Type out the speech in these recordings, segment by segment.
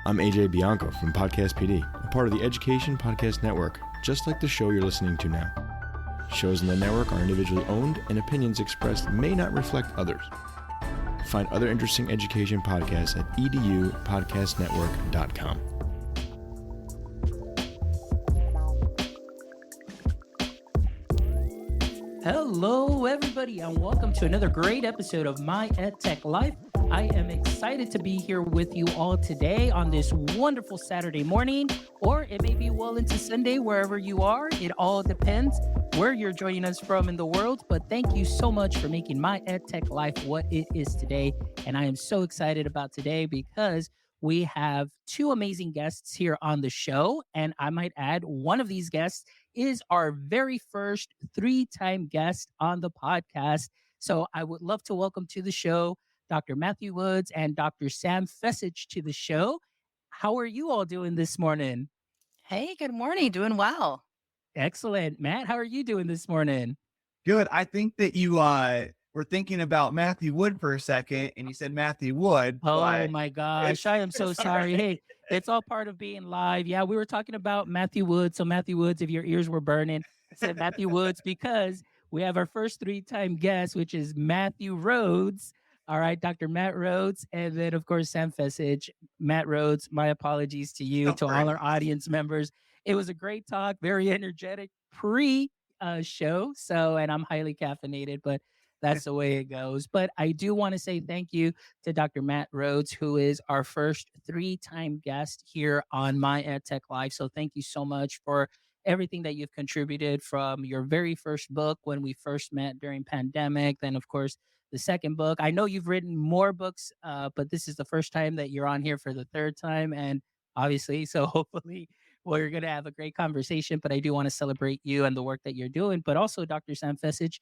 I'm AJ Bianco from Podcast PD, a part of the Education Podcast Network, just like the show you're listening to now. Shows in the network are individually owned, and opinions expressed may not reflect others. Find other interesting education podcasts at edupodcastnetwork.com. Hello, everybody, and welcome to another great episode of My EdTech Life. I am excited to be here with you all today on this wonderful Saturday morning, or it may be well into Sunday, wherever you are. It all depends where you're joining us from in the world. But thank you so much for making My EdTech Life what it is today. And I am so excited about today because we have two amazing guests here on the show. And I might add, one of these guests is our very first three-time guest on the podcast. So I would love to welcome to the show Dr. Matthew Woods and Dr. Sam Fecich to the show. How are you all doing this morning? Hey, good morning. Doing well. Excellent. Matt, how are you doing this morning? Good. I think that you were thinking about Matthew Wood for a second, and you said Matthew Wood. Oh my gosh, I am so sorry. Hey, it's all part of being live. Yeah, we were talking about Matthew Woods. So Matthew Woods, if your ears were burning, I said Matthew Woods because we have our first three-time guest, which is Matthew Rhodes. All right, Dr. Matt Rhodes, and then, of course, Sam Fecich. Matt Rhodes, my apologies to you, to all our audience members. It was a great talk, very energetic pre-show, and I'm highly caffeinated, but that's the way it goes. But I do want to say thank you to Dr. Matt Rhodes, who is our first three-time guest here on My EdTech Live. So thank you so much for everything that you've contributed from your very first book when we first met during pandemic. Then, of course, the second book. I know you've written more books, but this is the first time that you're on here for the third time. And obviously, so hopefully we're going to have a great conversation. But I do want to celebrate you and the work that you're doing. But also, Dr. Sam Fecich,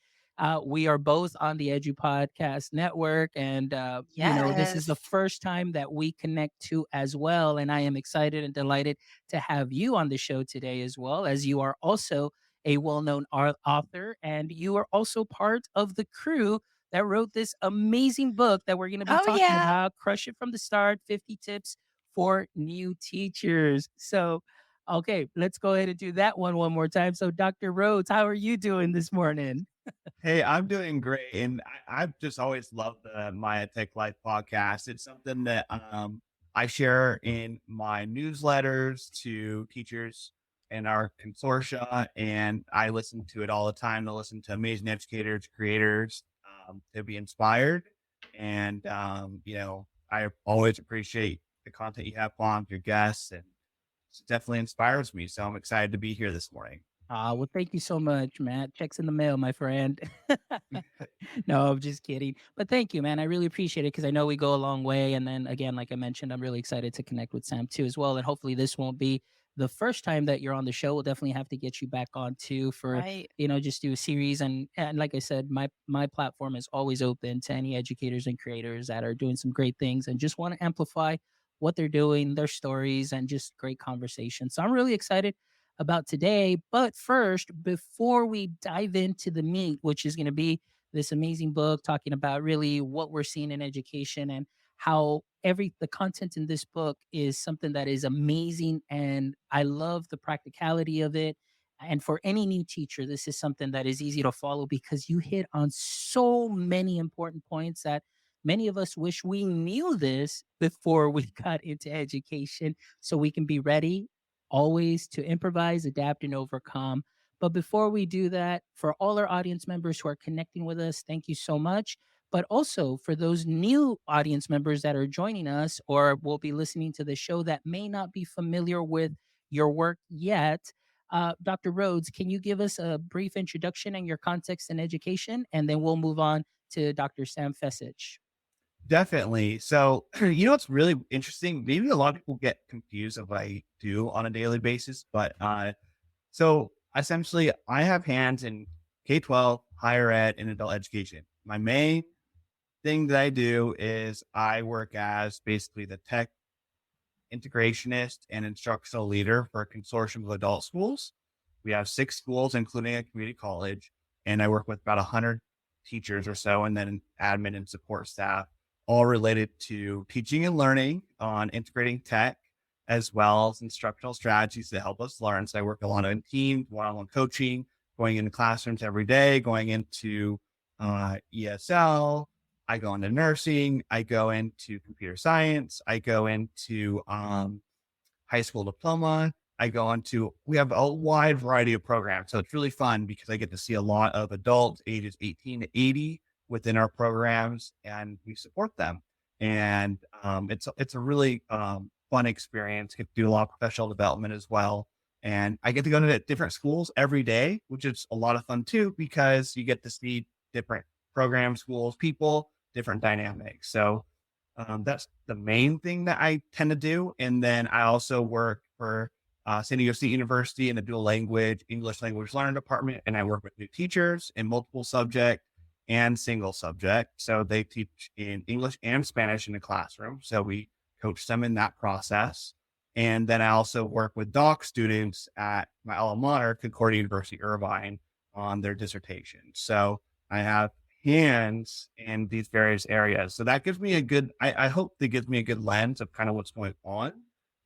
we are both on the Edu Podcast Network. And, this is the first time that we connect too as well. And I am excited and delighted to have you on the show today as well, as you are also a well-known author. And you are also part of the crew that wrote this amazing book that we're going to be talking about, Crush It from the Start, 50 Tips for New Teachers. So, okay, let's go ahead and do that one more time. So, Dr. Rhodes, how are you doing this morning? Hey, I'm doing great. And I've just always loved the My EdTech Life podcast. It's something that I share in my newsletters to teachers in our consortia, and I listen to it all the time to listen to amazing educators, creators, to be inspired. And, I always appreciate the content you have on your guests, and it definitely inspires me. So I'm excited to be here this morning. Well, thank you so much, Matt. Checks in the mail, my friend. No, I'm just kidding. But thank you, man. I really appreciate it because I know we go a long way. And then again, like I mentioned, I'm really excited to connect with Sam too as well. And hopefully this won't be the first time that you're on the show. We'll definitely have to get you back on too for, just do a series. And like I said, my platform is always open to any educators and creators that are doing some great things and just want to amplify what they're doing, their stories, and just great conversation. So I'm really excited about today. But first, before we dive into the meat, which is going to be this amazing book talking about really what we're seeing in education and how the content in this book is something that is amazing. And I love the practicality of it. And for any new teacher, this is something that is easy to follow because you hit on so many important points that many of us wish we knew this before we got into education so we can be ready always to improvise, adapt, and overcome. But before we do that, for all our audience members who are connecting with us, thank you so much. But also for those new audience members that are joining us or will be listening to the show that may not be familiar with your work yet, Dr. Rhodes, can you give us a brief introduction and your context in education? And then we'll move on to Dr. Sam Fecich. Definitely. So, what's really interesting? Maybe a lot of people get confused of what I do on a daily basis, but so essentially I have hands in K-12, higher ed, and adult education. My main thing that I do is I work as basically the tech integrationist and instructional leader for a consortium of adult schools. We have 6 schools, including a community college, and I work with about 100 teachers or so, and then admin and support staff, all related to teaching and learning on integrating tech as well as instructional strategies to help us learn. So I work a lot in teams, one-on-one coaching, going into classrooms every day, going into ESL. I go into nursing. I go into computer science. I go into high school diploma. We have a wide variety of programs. So it's really fun because I get to see a lot of adults ages 18 to 80 within our programs, and we support them. And it's a really fun experience. Get to do a lot of professional development as well. And I get to go to different schools every day, which is a lot of fun too, because you get to see different programs, schools, people, different dynamics. So that's the main thing that I tend to do. And then I also work for San Diego State University in the dual language, English language learning department. And I work with new teachers in multiple subject and single subject. So they teach in English and Spanish in the classroom. So we coach them in that process. And then I also work with doc students at my alma mater, Concordia University, Irvine, on their dissertation. So I have hands in these various areas. So that gives me I hope that gives me a good lens of kind of what's going on,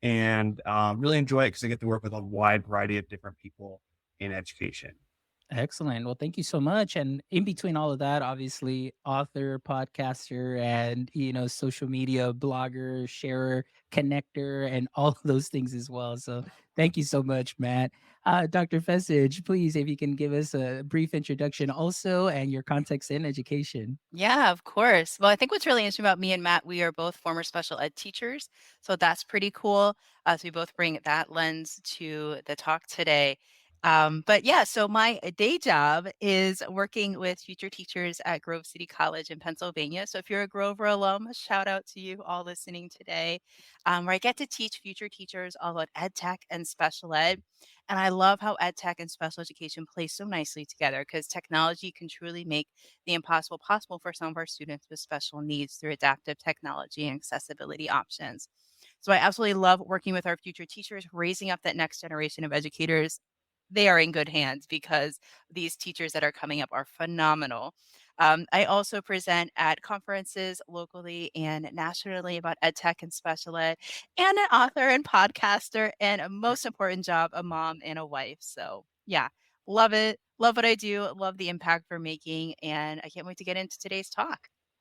and really enjoy it because I get to work with a wide variety of different people in education. Excellent. Well, thank you so much. And in between all of that, obviously, author, podcaster, and social media blogger, sharer, connector, and all of those things as well. So, thank you so much, Matt. Dr. Fessage, please, if you can give us a brief introduction, also, and your context in education. Yeah, of course. Well, I think what's really interesting about me and Matt, we are both former special ed teachers. So that's pretty cool. So we both bring that lens to the talk today. But yeah, so my day job is working with future teachers at Grove City College in Pennsylvania. So if you're a Grover alum, shout out to you all listening today, where I get to teach future teachers all about ed tech and special ed. And I love how ed tech and special education play so nicely together, because technology can truly make the impossible possible for some of our students with special needs through adaptive technology and accessibility options. So I absolutely love working with our future teachers, raising up that next generation of educators. They are in good hands because these teachers that are coming up are phenomenal. I also present at conferences locally and nationally about ed tech and special ed, and an author and podcaster, and a most important job, a mom and a wife. So yeah, love it. Love what I do. Love the impact we're making. And I can't wait to get into today's talk.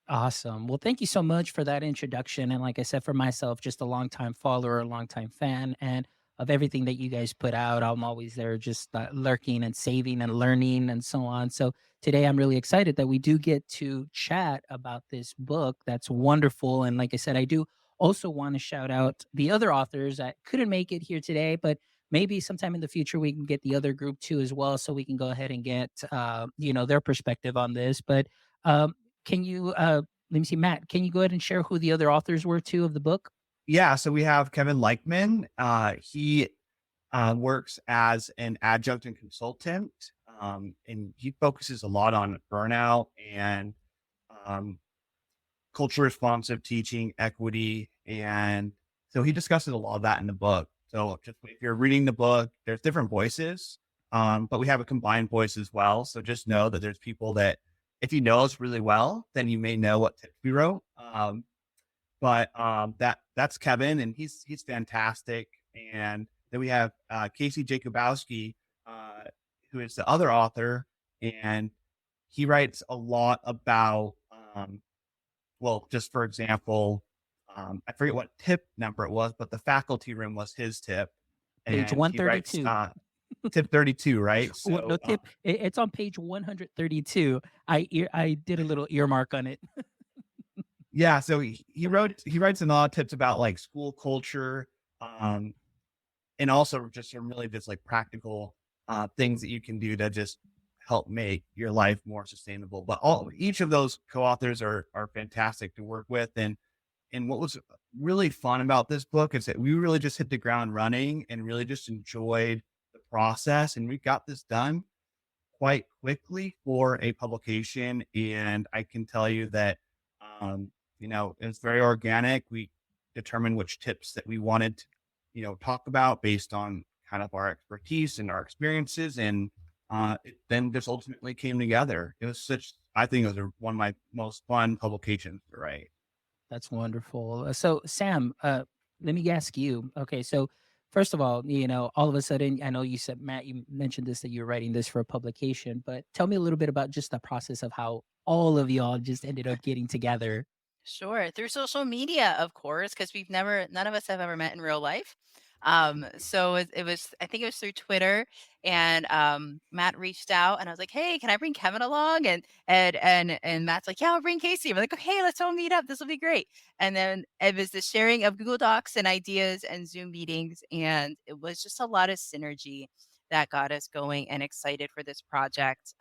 Awesome. Well, thank you so much for that introduction. And like I said, for myself, just a longtime follower, a longtime fan, and of everything that you guys put out. I'm always there just lurking and saving and learning and so on. So today I'm really excited that we do get to chat about this book. That's wonderful. And like I said, I do also want to shout out the other authors that couldn't make it here today, but maybe sometime in the future we can get the other group too as well, so we can go ahead and get their perspective on this. But can you let me see, Matt, can you go ahead and share who the other authors were too of the book? Yeah, so we have Kevin Leichman. He works as an adjunct and consultant, and he focuses a lot on burnout and culture responsive teaching, equity. And so he discusses a lot of that in the book. So just if you're reading the book, there's different voices, but we have a combined voice as well. So just know that there's people that if you know us really well, then you may know what tips we wrote. But that's Kevin, and he's fantastic. And then we have Casey Jacobowski, who is the other author, and he writes a lot about, just for example, I forget what tip number it was, but the faculty room was his tip. Page And he writes 132. tip 32, right? Well, So no, it's on page 132. I did a little earmark on it. yeah, so he writes a lot of tips about like school culture, and also just some really just like practical things that you can do to just help make your life more sustainable. But each of those co-authors are fantastic to work with. And what was really fun about this book is that we really just hit the ground running and really just enjoyed the process. And we got this done quite quickly for a publication. And I can tell you that, it's very organic. We determined which tips that we wanted to, talk about based on kind of our expertise and our experiences. And it then just ultimately came together. It was I think it was one of my most fun publications to write. That's wonderful. So Sam, let me ask you. Okay, so first of all, all of a sudden, I know you said, Matt, you mentioned this, that you're writing this for a publication, but tell me a little bit about just the process of how all of y'all just ended up getting together. Sure, through social media, of course, because none of us have ever met in real life. So it was, I think it was through Twitter, and Matt reached out, and I was like, "Hey, can I bring Kevin along?" And Matt's like, "Yeah, I'll bring Casey." I'm like, "Okay, let's all meet up. This will be great." And then it was the sharing of Google Docs and ideas and Zoom meetings, and it was just a lot of synergy that got us going and excited for this project.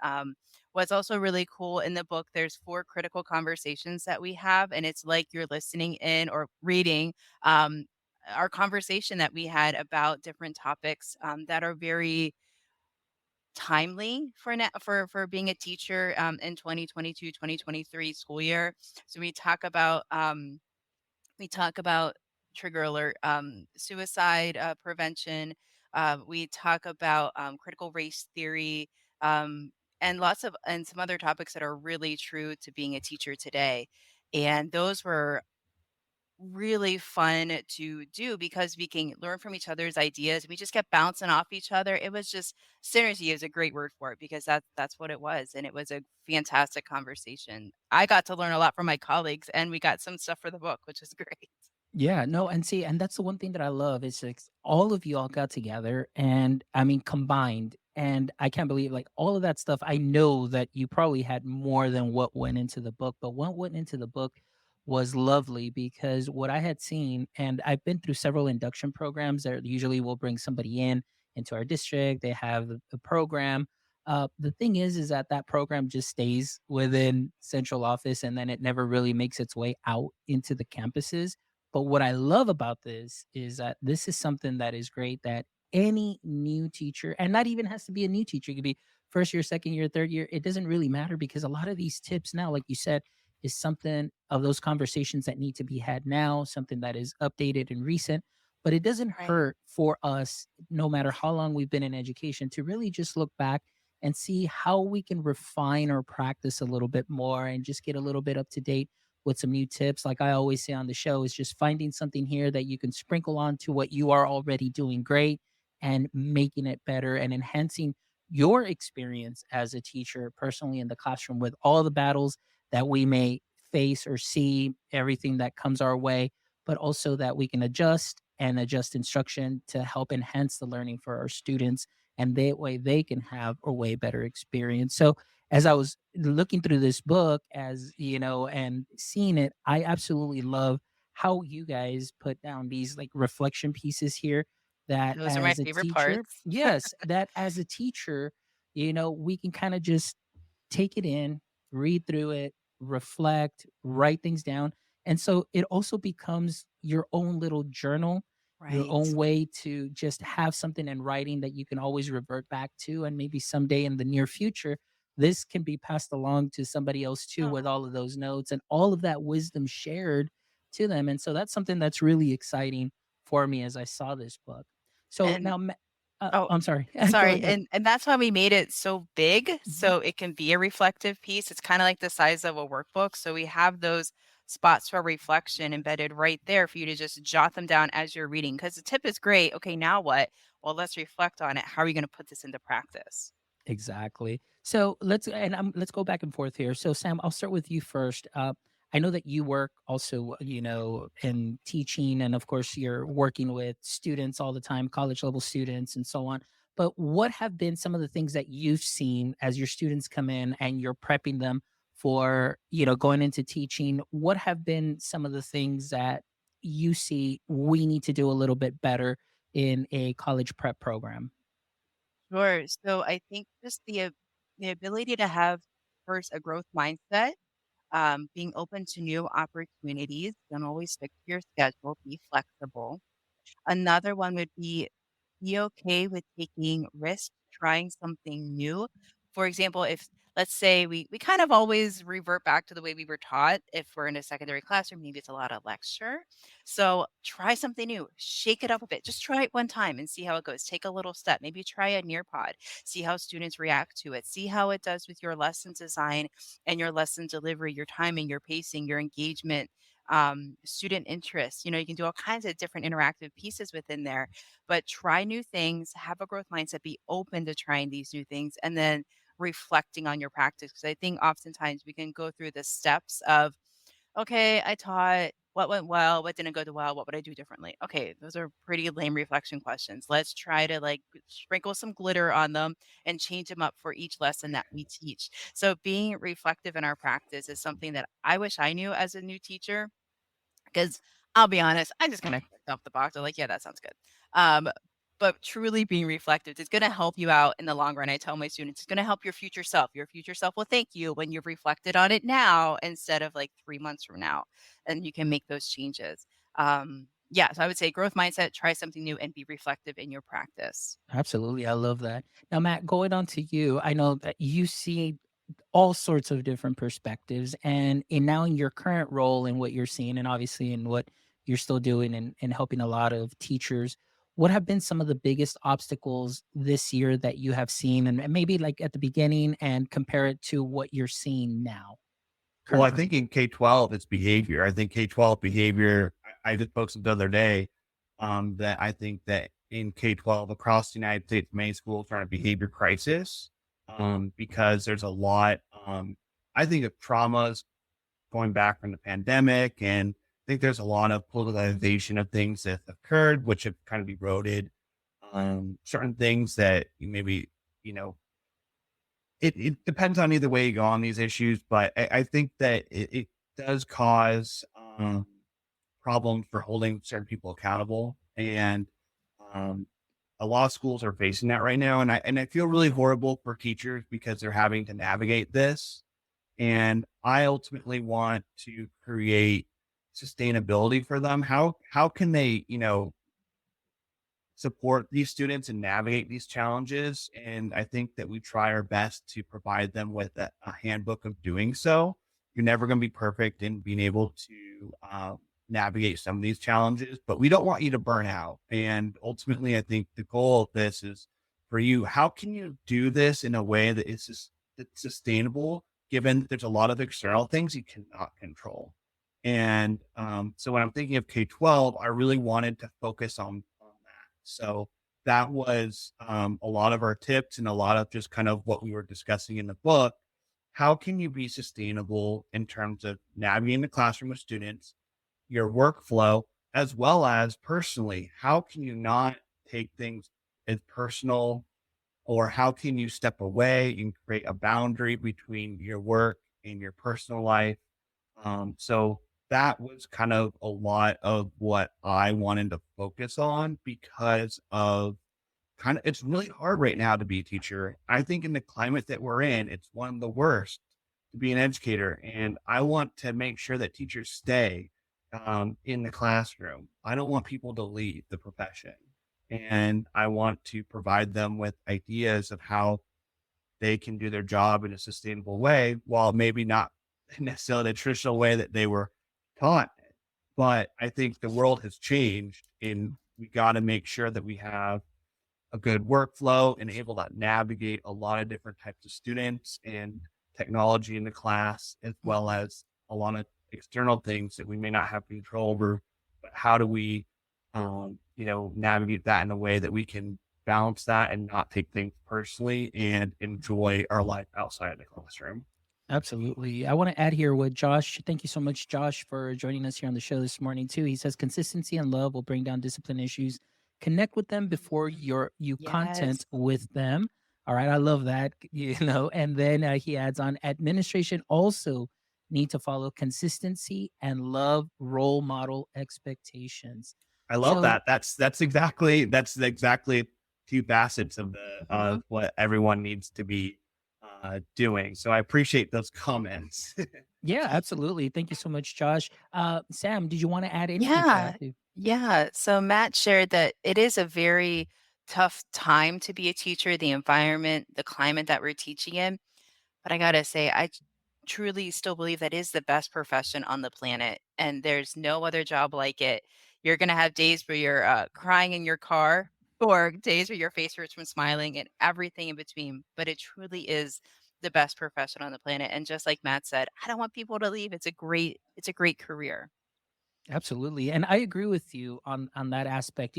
What's also really cool in the book, there's 4 critical conversations that we have, and it's like you're listening in or reading um, our conversation that we had about different topics that are very timely for for being a teacher in 2022-2023 school year. So we talk about trigger alert, suicide prevention. We talk about critical race theory, um, and some other topics that are really true to being a teacher today. And those were really fun to do because we can learn from each other's ideas. We just kept bouncing off each other. It was just synergy is a great word for it because that's what it was. And it was a fantastic conversation. I got to learn a lot from my colleagues and we got some stuff for the book, which is great. Yeah, no, and see, and that's the one thing that I love is like all of you all got together and I mean combined. And I can't believe like all of that stuff. I know that you probably had more than what went into the book, but what went into the book was lovely because what I had seen, and I've been through several induction programs that usually will bring somebody in into our district. They have the program. The thing is that that program just stays within central office and then it never really makes its way out into the campuses, but what I love about this is that this is something that is great that any new teacher, and not even has to be a new teacher, it could be first year, second year, third year, it doesn't really matter because a lot of these tips now, like you said, is something of those conversations that need to be had now, something that is updated and recent. But it doesn't Right. hurt for us, no matter how long we've been in education, to really just look back and see how we can refine our practice a little bit more and just get a little bit up to date with some new tips. Like I always say on the show, is just finding something here that you can sprinkle on to what you are already doing great and making it better and enhancing your experience as a teacher personally in the classroom with all the battles that we may face or see, everything that comes our way, but also that we can adjust and adjust instruction to help enhance the learning for our students. And that way they can have a way better experience. So, as I was looking through this book, as and seeing it, I absolutely love how you guys put down these like reflection pieces here that Those are my as a favorite teacher, parts. yes, that as a teacher, we can kind of just take it in, read through it, reflect, write things down. And so it also becomes your own little journal, your Right. own way to just have something in writing that you can always revert back to. And maybe someday in the near future, this can be passed along to somebody else too, with Oh. all of those notes and all of that wisdom shared to them. And so that's something that's really exciting for me as I saw this book. So And now, oh, I'm sorry. Go sorry, ahead. and that's why we made it so big, Mhm. so it can be a reflective piece. It's kinda like the size of a workbook, so we have those spots for reflection embedded right there for you to just jot them down as you're reading. Because the tip is great, "Okay, now what? Well, let's reflect on it. How are you gonna put this into practice?" Exactly. So let's go back and forth here. So Sam, I'll start with you first. I know that you work also, in teaching, and of course you're working with students all the time, college level students, and so on. But what have been some of the things that you've seen as your students come in and you're prepping them for, going into teaching? What have been some of the things that you see we need to do a little bit better in a college prep program? Sure, so I think just the ability to have, first, a growth mindset, being open to new opportunities, don't always stick to your schedule, be flexible. Another one would be okay with taking risks, trying something new. For example, if let's say we kind of always revert back to the way we were taught if we're in a secondary classroom, maybe it's a lot of lecture. So try something new, shake it up a bit. Just try it one time and see how it goes. Take a little step. Maybe try a Nearpod. See how students react to it. See how it does with your lesson design and your lesson delivery, your timing, your pacing, your engagement. student interest. You can do all kinds of different interactive pieces within there, but try new things, have a growth mindset, be open to trying these new things, and then reflecting on your practice. Because I think oftentimes we can go through the steps of, okay, I taught, what went well, what didn't go too well, what would I do differently? Okay, those are pretty lame reflection questions. Let's try to like sprinkle some glitter on them and change them up for each lesson that we teach. So being reflective in our practice is something that I wish I knew as a new teacher, because I'll be honest, I just kind of clicked off the box. I'm like, yeah, that sounds good. But truly being reflective is going to help you out in the long run. I tell my students, it's going to help your future self. Your future self will thank you when you've reflected on it now instead of like 3 months from now, and you can make those changes. Yeah, so I would say growth mindset, try something new, and be reflective in your practice. Absolutely. I love that. Now, Matt, going on to you, I know that you see all sorts of different perspectives, and now in your current role and what you're seeing, and obviously in what you're still doing and helping a lot of teachers, what have been some of the biggest obstacles this year that you have seen, and maybe like at the beginning, and compare it to what you're seeing now Well, I currently? think in K-12, it's behavior. I think K-12 behavior, I just posted the other day, that I think that in K-12 across the United States, many schools are in a behavior crisis, because there's a lot, I think of traumas going back from the pandemic. And I think there's a lot of politicization of things that have occurred, which have kind of eroded, certain things that you maybe, you know, it depends on either way you go on these issues, but I think that it does cause, problems for holding certain people accountable. And um, a lot of schools are facing that right now. And I feel really horrible for teachers because they're having to navigate this. And I ultimately want to create sustainability for them. How can they, support these students and navigate these challenges? And I think that we try our best to provide them with a handbook of doing so. You're never going to be perfect in being able to, navigate some of these challenges, but we don't want you to burn out. And ultimately, I think the goal of this is for you, how can you do this in a way that is just that's sustainable, given that there's a lot of external things you cannot control. And so when I'm thinking of K-12, I really wanted to focus on that. So that was, a lot of our tips and a lot of just kind of what we were discussing in the book. How can you be sustainable in terms of navigating the classroom with students, your workflow, as well as personally? How can you not take things as personal, or how can you step away and create a boundary between your work and your personal life? So that was kind of a lot of what I wanted to focus on, because of kind of it's really hard right now to be a teacher. I think in the climate that we're in, it's one of the worst to be an educator. And I want to make sure that teachers stay, in the classroom. I don't want people to leave the profession. And I want to provide them with ideas of how they can do their job in a sustainable way, while maybe not necessarily the traditional way that they were taught. But I think the world has changed, and we got to make sure that we have a good workflow and able to navigate a lot of different types of students and technology in the class, as well as a lot of external things that we may not have control over. But how do we, navigate that in a way that we can balance that and not take things personally and enjoy our life outside of the classroom? Absolutely. I want to add here with Josh. Thank you so much, Josh, for joining us here on the show this morning too. He says consistency and love will bring down discipline issues. Connect with them before you Yes. content with them. All right, I love that. And then he adds on administration also need to follow consistency and love role model expectations. I love So that. That's exactly two facets of the of what everyone needs to be, doing. So I appreciate those comments. yeah, absolutely. Thank you so much, Josh. Sam, did you want to add anything to Yeah. that too? Yeah. So Matt shared that it is a very tough time to be a teacher, the environment, the climate that we're teaching in. But I gotta say, truly still believe that is the best profession on the planet, and there's no other job like it. You're gonna have days where you're crying in your car, or days where your face hurts from smiling, and everything in between. But it truly is the best profession on the planet. And just like Matt said, I don't want people to leave. It's a great career. Absolutely. And I agree with you on that aspect.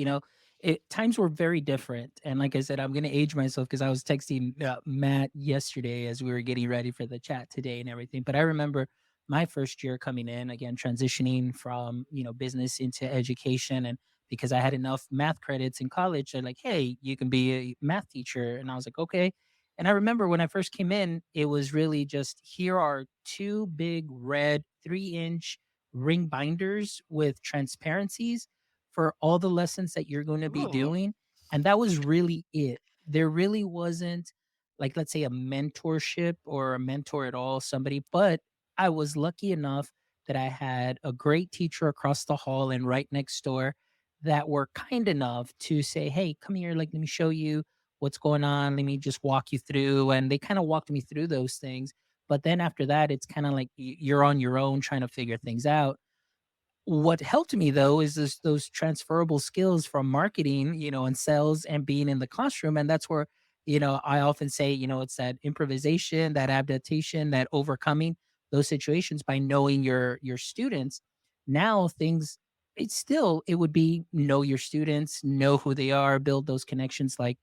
Times were very different. And like I said, I'm going to age myself because I was texting Matt yesterday as we were getting ready for the chat today and everything. But I remember my first year coming in, again, transitioning from, business into education. And because I had enough math credits in college, they're like, hey, you can be a math teacher. And I was like, okay. And I remember when I first came in, it was really just here are two big red 3-inch ring binders with transparencies for all the lessons that you're going to be Ooh, doing. And that was really it. There really wasn't, like, let's say, a mentorship or a mentor at all, somebody, but I was lucky enough that I had a great teacher across the hall and right next door that were kind enough to say, hey, come here, like, let me show you what's going on. Let me just walk you through. And they kind of walked me through those things. But then after that, it's kind of like you're on your own trying to figure things out. What helped me though is those transferable skills from marketing, and sales and being in the classroom. And that's where, I often say, it's that improvisation, that adaptation, that overcoming those situations by knowing your students. Now things it would be know your students, know who they are, build those connections like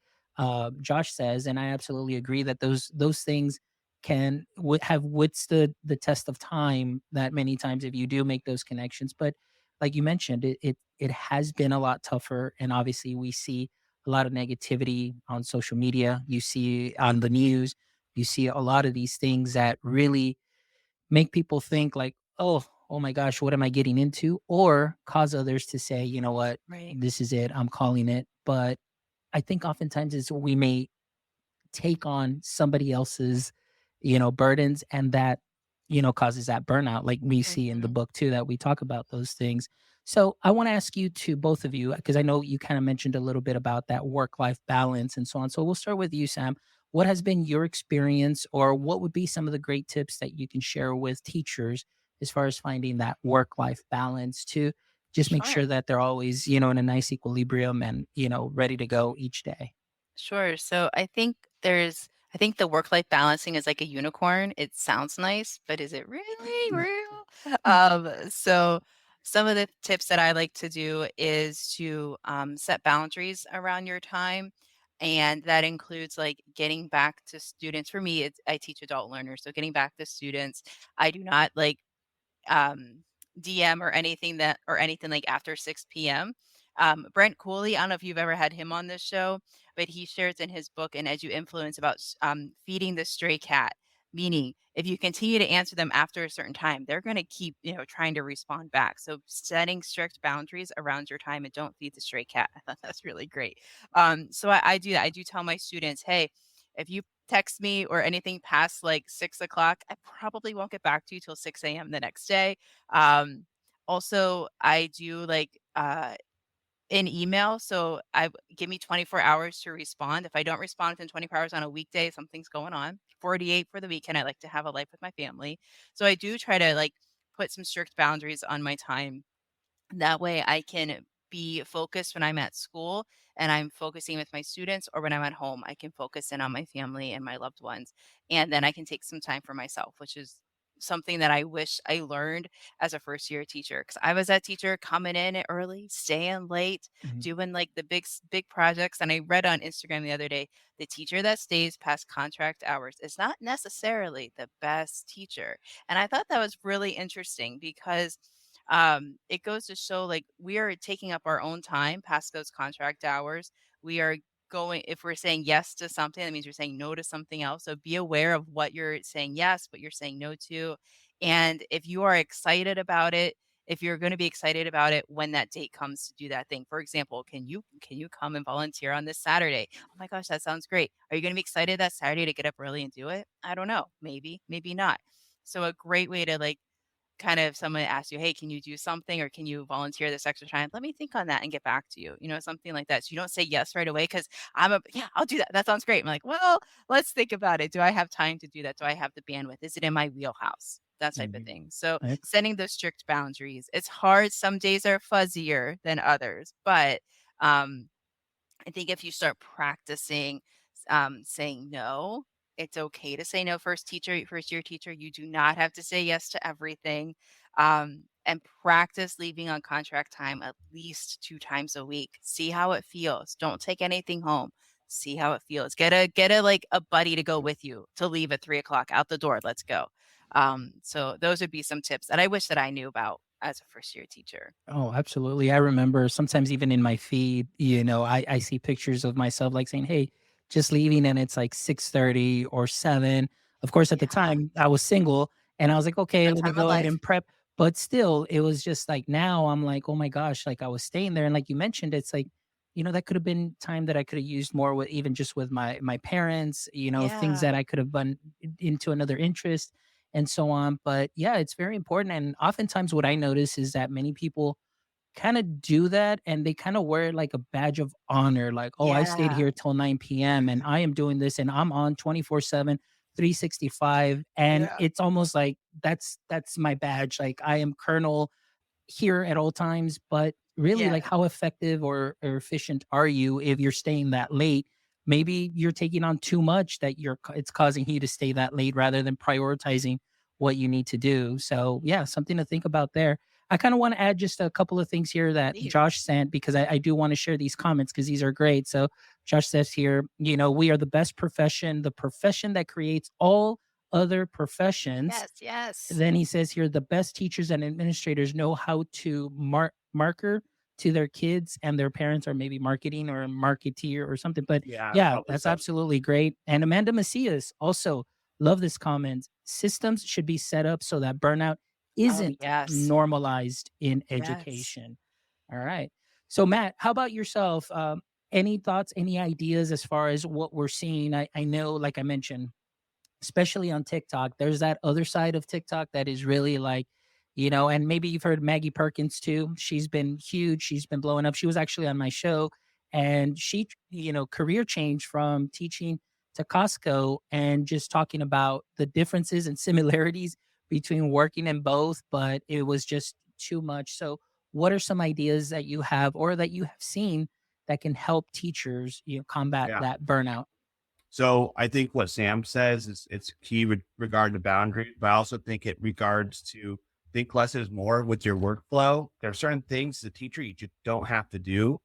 Josh says. And I absolutely agree that those things have withstood the test of time that many times if you do make those connections. But like you mentioned, it has been a lot tougher, and obviously we see a lot of negativity on social media. You see on the news, you see a lot of these things that really make people think like, oh my gosh, what am I getting into? Or cause others to say, you know what, right. this is it, I'm calling it. But I think oftentimes is we may take on somebody else's, burdens, and that, causes that burnout, like we see in the Mhm. book too, that we talk about those things. So I want to ask you to both of you, because I know you kind of mentioned a little bit about that work-life balance and so on. So we'll start with you, Sam. What has been your experience, or what would be some of the great tips that you can share with teachers as far as finding that work-life balance to just make Sure. sure that they're always, in a nice equilibrium and, ready to go each day? Sure. So I think the work-life balancing is like a unicorn. It sounds nice, but is it really real? So some of the tips that I like to do is to set boundaries around your time. And that includes like getting back to students. For me, I teach adult learners. So getting back to students, I do not like um, DM or anything like after 6 p.m. Brent Cooley, I don't know if you've ever had him on this show, but he shares in his book and As You Influence about feeding the stray cat. Meaning, if you continue to answer them after a certain time, they're going to keep, trying to respond back. So setting strict boundaries around your time and don't feed the stray cat. I thought that's really great. So I do that. I do tell my students, hey, if you text me or anything past like 6 o'clock, I probably won't get back to you till 6 a.m. the next day. Um, Also, I do like an email. So give me 24 hours to respond. If I don't respond within 24 hours on a weekday, something's going on. 48 for the weekend. I like to have a life with my family. So I do try to like put some strict boundaries on my time, that way I can be focused when I'm at school and I'm focusing with my students, or when I'm at home, I can focus in on my family and my loved ones. And then I can take some time for myself, which is something that I wish I learned as a first year teacher. Cause I was that teacher coming in early, staying late, Mhm. doing like the big projects. And I read on Instagram the other day, the teacher that stays past contract hours is not necessarily the best teacher. And I thought that was really interesting because it goes to show like we are taking up our own time past those contract hours. We are going, if we're saying yes to something, that means you're saying no to something else. So be aware of what you're saying yes, what you're saying no to. And if you are excited about it, if you're going to be excited about it when that date comes to do that thing. For example, can you come and volunteer on this Saturday? Oh my gosh, that sounds great. Are you going to be excited that Saturday to get up early and do it? I don't know. Maybe not. So a great way to like kind of someone asks you, "Hey, can you do something or can you volunteer this extra time? Let me think on that and get back to you." Something like that. So you don't say yes right away because yeah, I'll do that. That sounds great. I'm like, well, let's think about it. Do I have time to do that? Do I have the bandwidth? Is it in my wheelhouse? That type of Mhm. thing. So I setting those strict boundaries. It's hard. Some days are fuzzier than others, but um, I think if you start practicing saying no, it's okay to say no. First year teacher, you do not have to say yes to everything. And practice leaving on contract time at least 2 times a week. See how it feels. Don't take anything home. See how it feels. Get a like a buddy to go with you to leave at 3 o'clock out the door. Let's go. So those would be some tips that I wish that I knew about as a first year teacher. Oh, absolutely. I remember sometimes even in my feed, I see pictures of myself like saying, "Hey, just leaving," and it's like 6:30 or 7. Of course, at the Yeah. time I was single and I was like, "Okay, That let me time of go ahead life. and prep." But still, it was just like now I'm like, "Oh my gosh," like I was staying there and like you mentioned, it's like, that could have been time that I could have used more with even just with my parents, things Yeah. that I could have done into another interest and so on. But yeah, it's very important. And oftentimes what I notice is that many people kind of do that and they kind of wear it like a badge of honor, like, "Oh, I stayed Yeah. here till 9 p.m. and I am doing this and I'm on 24/7, 365." And Yeah. it's almost like that's my badge. Like I am Colonel here at all times, but really, Yeah. like, how effective or efficient are you if you're staying that late? Maybe you're taking on too much that it's causing you to stay that late rather than prioritizing what you need to do. So yeah, something to think about there. I kind of want to add just a couple of things here that Please. Josh sent because I do want to share these comments because these are great. So Josh says here, we are the best profession, the profession that creates all other professions. Yes. Yes. Then he says here, the best teachers and administrators know how to marker to their kids, and their parents are maybe marketing or a marketeer or something. But Yeah, yeah, probably that's so. absolutely great. And Amanda Macias also love this comment. Systems should be set up so that burnout Oh, isn't yes. normalized in Yes. education. All right. So Matt, how about yourself? Any thoughts, any ideas as far as what we're seeing? I know, like I mentioned, especially on TikTok, there's that other side of TikTok that is really like, and maybe you've heard Maggie Perkins too. She's been huge. She's been blowing up. She was actually on my show and she, career change from teaching to Costco and just talking about the differences and similarities between working in both, but it was just too much. So, what are some ideas that you have or that you have seen that can help teachers, combat Yeah. that burnout? So I think what Sam says is it's key regard to boundaries, but I also think it regards to think less is more with your workflow. There are certain things as a teacher you just don't have to do.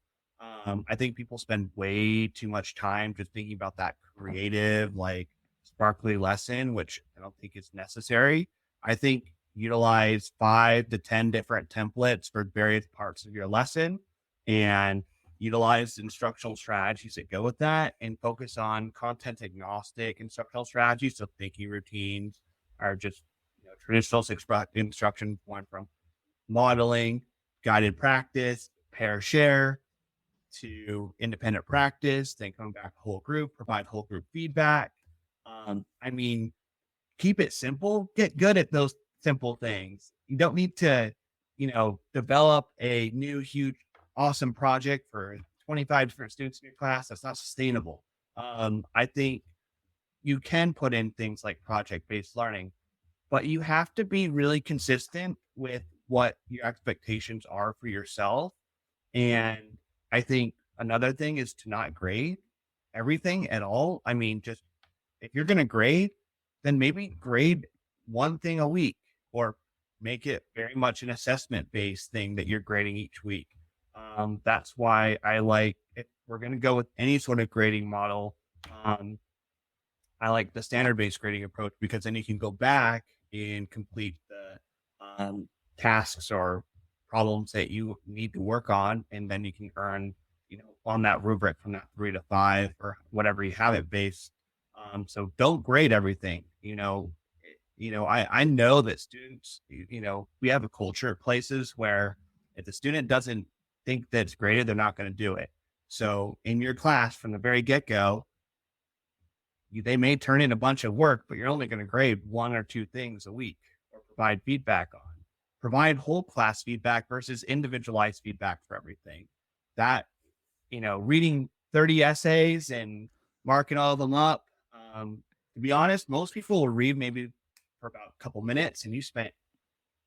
I think people spend way too much time just thinking about that creative, like sparkly lesson, which I don't think is necessary. I think utilize 5 to 10 different templates for various parts of your lesson and utilize instructional strategies that go with that and focus on content agnostic instructional strategies. So thinking routines are just traditional instruction going from modeling, guided practice, pair share to independent practice, then come back whole group, provide whole group feedback. I mean, keep it simple, get good at those simple things. You don't need to, develop a new, huge, awesome project for 25 different students in your class. That's not sustainable. I think you can put in things like project based learning, but you have to be really consistent with what your expectations are for yourself. And I think another thing is to not grade everything at all. I mean, just if you're going to grade, then maybe grade one thing a week or make it very much an assessment based thing that you're grading each week. That's why I like, if we're going to go with any sort of grading model, I like the standard based grading approach because then you can go back and complete the tasks or problems that you need to work on. And then you can earn, on that rubric from that 3 to 5 or whatever you have it based. So don't grade everything. I know that students, we have a culture at places where if the student doesn't think that it's graded, they're not going to do it. So in your class from the very get go, they may turn in a bunch of work, but you're only going to grade 1 or 2 things a week or provide feedback on. Provide whole class feedback versus individualized feedback for everything. That, reading 30 essays and marking all of them up. To be honest, most people will read maybe for about a couple minutes and you spent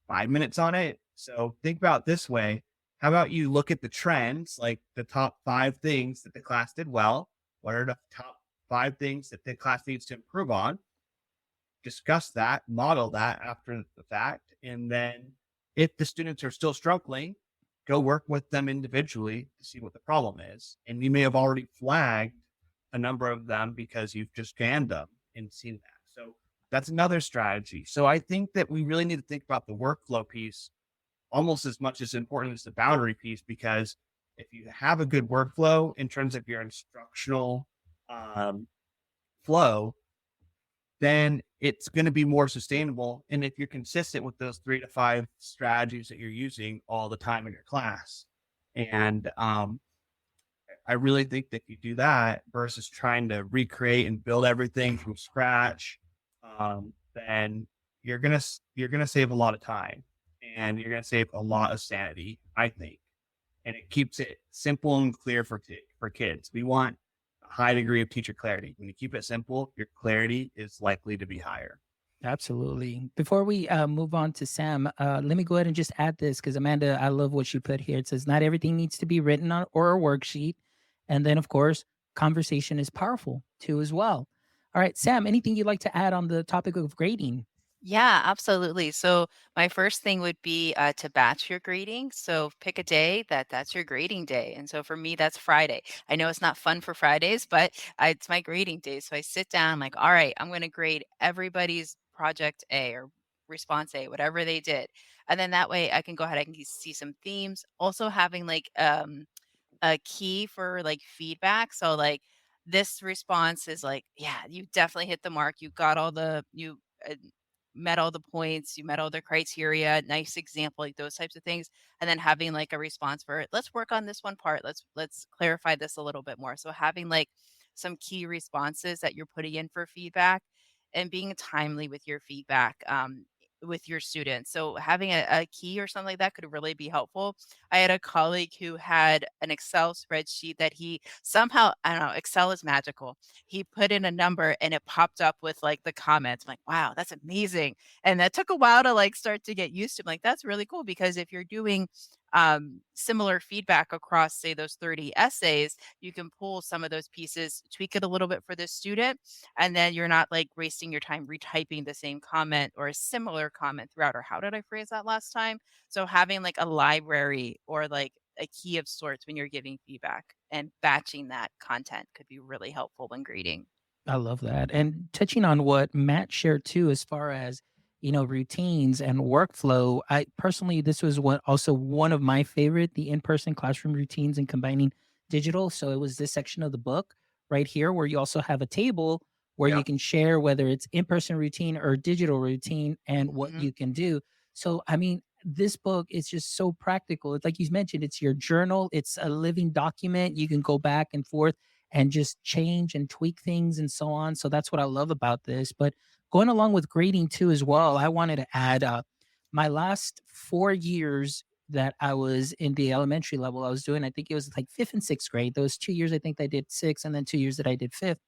5 minutes on it. So think about it this way. How about you look at the trends, like the top 5 things that the class did well? What are the top 5 things that the class needs to improve on? Discuss that, model that after the fact, and then if the students are still struggling, go work with them individually to see what the problem is. And you may have already flagged a number of them because you've just scanned them and seen that. So that's another strategy. So I think that we really need to think about the workflow piece almost as much as important as the boundary piece, because if you have a good workflow in terms of your instructional um, flow, then it's going to be more sustainable. And if you're consistent with those 3 to 5 strategies that you're using all the time in your class, and I really think that you do that versus trying to recreate and build everything from scratch, then you're gonna save a lot of time and you're gonna save a lot of sanity, I think. And it keeps it simple and clear for kids. We want a high degree of teacher clarity. When you keep it simple, your clarity is likely to be higher. Absolutely. Before we move on to Sam, let me go ahead and just add this because Amanda, I love what she put here. It says not everything needs to be written on or a worksheet, and then of course, conversation is powerful too as well. All right, Sam, anything you'd like to add on the topic of grading? Yeah, absolutely. So my first thing would be to batch your grading. So pick a day that's your grading day. And so for me, that's Friday. I know it's not fun for Fridays, but it's my grading day. So I sit down like, all right, I'm going to grade everybody's project A or response A, whatever they did. And then that way I can go ahead, I can see some themes. Also having like a key for like feedback. So like this response is like, yeah, you definitely hit the mark. You got all the you met all the points, you met all the criteria, nice example, like those types of things. And then having like a response for it. Let's work on this one part. Let's clarify this a little bit more. So having like some key responses that you're putting in for feedback and being timely with your feedback. With your students. So having a key or something like that could really be helpful. I had a colleague who had an Excel spreadsheet that he somehow, I don't know, Excel is magical. He put in a number and it popped up with like the comments. I'm like, wow, that's amazing. And that took a while to like start to get used to. I'm like, that's really cool because if you're doing similar feedback across, say, those 30 essays, you can pull some of those pieces, tweak it a little bit for the student, and then you're not like wasting your time retyping the same comment or a similar comment throughout. Or how did I phrase that last time? So having like a library or like a key of sorts when you're giving feedback and batching that content could be really helpful when grading. I love that. And touching on what Matt shared too, as far as routines and workflow. I personally, this was one of my favorite, the in-person classroom routines and combining digital. So it was this section of the book right here where you also have a table where Yeah. you can share whether it's in-person routine or digital routine and what Mhm. you can do. So I mean, this book is just so practical. It's like you mentioned, it's your journal, it's a living document. You can go back and forth and just change and tweak things and so on. So that's what I love about this. But going along with grading too, as well, I wanted to add my last 4 years that I was in the elementary level, I was doing, I think it was like fifth and sixth grade. Those 2 years, I think I did sixth, and then 2 years that I did fifth.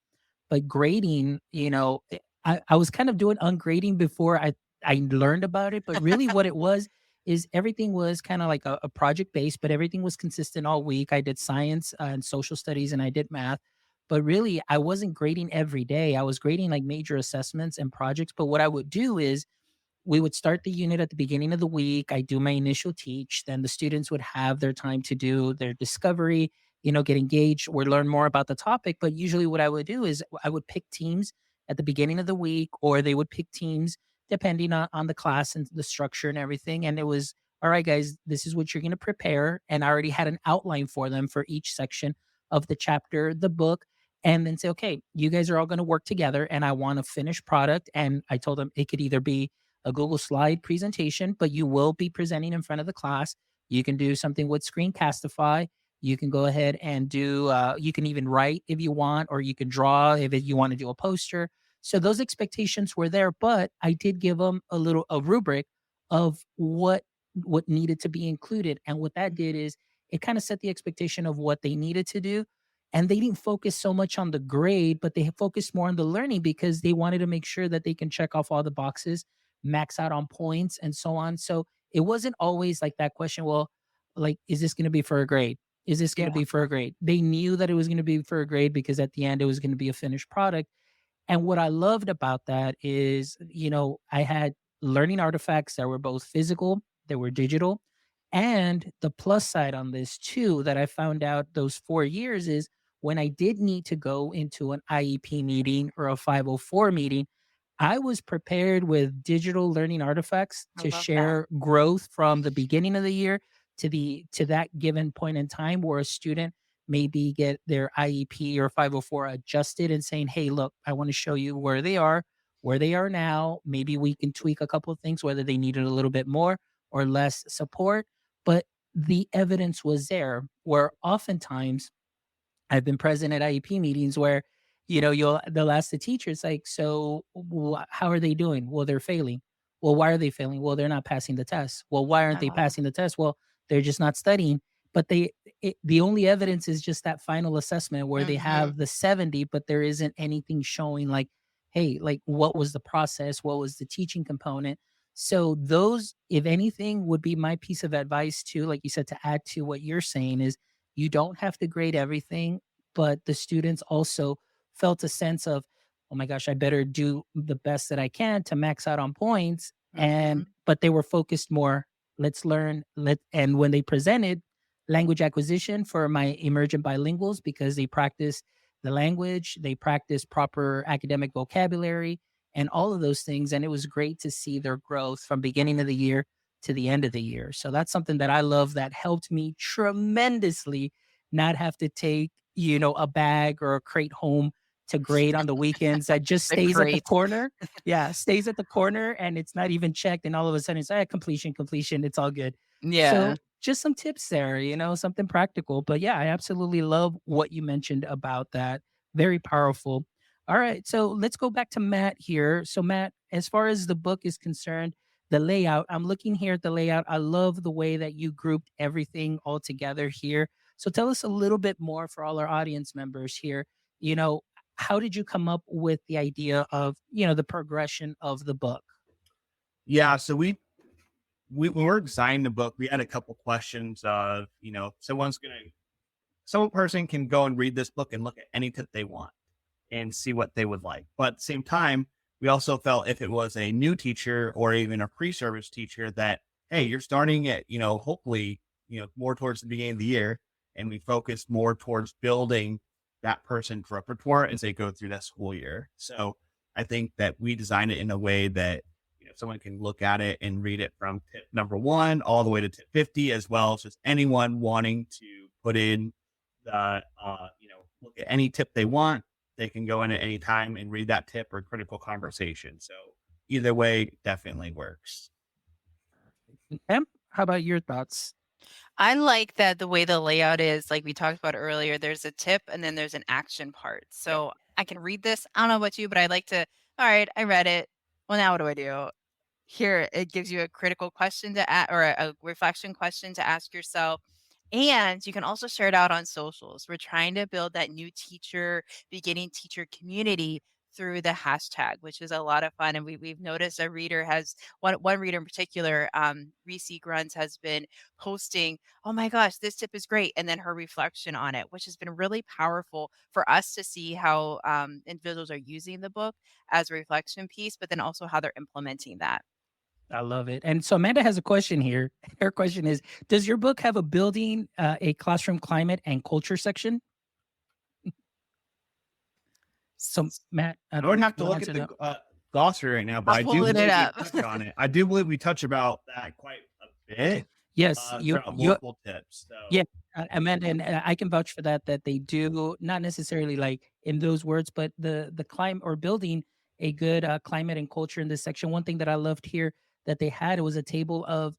But grading, I was kind of doing ungrading before I learned about it. But really, what it was is everything was kind of like a project based, but everything was consistent all week. I did science and social studies, and I did math. But really, I wasn't grading every day. I was grading like major assessments and projects. But what I would do is we would start the unit at the beginning of the week. I do my initial teach, then the students would have their time to do their discovery, get engaged or learn more about the topic. But usually, what I would do is I would pick teams at the beginning of the week, or they would pick teams depending on the class and the structure and everything. And it was, all right, guys, this is what you're going to prepare. And I already had an outline for them for each section of the chapter, the book, and then say, okay, you guys are all going to work together and I want a finished product. And I told them it could either be a Google slide presentation, but you will be presenting in front of the class. You can do something with Screencastify. You can go ahead and you can even write if you want, or you can draw if you want to do a poster. So those expectations were there, but I did give them a rubric of what needed to be included. And what that did is it kind of set the expectation of what they needed to do. And they didn't focus so much on the grade, but they focused more on the learning because they wanted to make sure that they can check off all the boxes, max out on points, and so on. So it wasn't always like that question, well, like, is this going to be for a grade? Is this going to Yeah. be for a grade? They knew that it was going to be for a grade because at the end it was going to be a finished product. And what I loved about that is, I had learning artifacts that were both physical, they were digital. And the plus side on this too that I found out those 4 years is when I did need to go into an IEP meeting or a 504 meeting, I was prepared with digital learning artifacts I to love that. share growth from the beginning of the year to that given point in time where a student maybe get their IEP or 504 adjusted and saying, "Hey, look, I want to show you where they are now. Maybe we can tweak a couple of things, whether they needed a little bit more or less support." But the evidence was there, where oftentimes I've been present at IEP meetings where, they'll ask the teacher, it's like, so how are they doing? Well, they're failing. Well, why are they failing? Well, they're not passing the test. Well, why aren't they Oh. passing the test? Well, they're just not studying. But the only evidence is just that final assessment where they Hmm. have the 70, but there isn't anything showing like, hey, like what was the process? What was the teaching component? So those, if anything, would be my piece of advice too. Like you said, to add to what you're saying is you don't have to grade everything, but the students also felt a sense of, oh my gosh, I better do the best that I can to max out on points. Hmm. But they were focused more, let's learn, and when they presented language acquisition for my emergent bilinguals, because they practice the language, they practice proper academic vocabulary and all of those things. And it was great to see their growth from beginning of the year to the end of the year. So that's something that I love that helped me tremendously not have to take, a bag or a crate home to grade on the weekends that just The stays at the crate. corner. Yeah, stays at the corner and it's not even checked. And all of a sudden it's completion, completion. It's all good. Yeah. So just some tips there, something practical. But yeah, I absolutely love what you mentioned about that. Very powerful. All right. So let's go back to Matt here. So, Matt, as far as the book is concerned, the layout, I'm looking here at the layout. I love the way that you grouped everything all together here. So, tell us a little bit more for all our audience members here. You know, how did you come up with the idea of, the progression of the book? Yeah. So we when we're designing the book, we had a couple questions of, some person can go and read this book and look at any tip they want and see what they would like. But at the same time, we also felt if it was a new teacher or even a pre-service teacher that, hey, you're starting at, hopefully, more towards the beginning of the year, and we focus more towards building that person's repertoire as they go through that school year. So I think that we designed it in a way that, someone can look at it and read it from tip number 1 all the way to tip 50, as well as just anyone wanting to put in the, look at any tip they want. They can go in at any time and read that tip or critical conversation. So either way definitely works. Em, how about your thoughts? I like that the way the layout is, like we talked about earlier, there's a tip and then there's an action part. Yep. So I can read this. I don't know about you, but I like to, all right, I read it. Well, now what do I do? Here, it gives you a critical question to ask or a reflection question to ask yourself. And you can also share it out on socials. We're trying to build that new teacher, beginning teacher community through the hashtag, which is a lot of fun. And we've noticed a reader has one reader in particular, Reese Gruns, has been posting, oh my gosh, this tip is great. And then her reflection on it, which has been really powerful for us to see how individuals are using the book as a reflection piece, but then also how they're implementing that. I love it. And so Amanda has a question here. Her question is, does your book have a building a classroom climate and culture section? So Matt, I I don't would know if have to you'll look at answer the that. glossary right now, but I'm I do pulling it believe we up. touch on it. I do believe we touch about that quite a bit Yes, throughout multiple tips. So yeah, Amanda, and I can vouch for that. That they do not necessarily like in those words, but the climate or building a good climate and culture in this section. One thing that I loved here that they had, it was a table of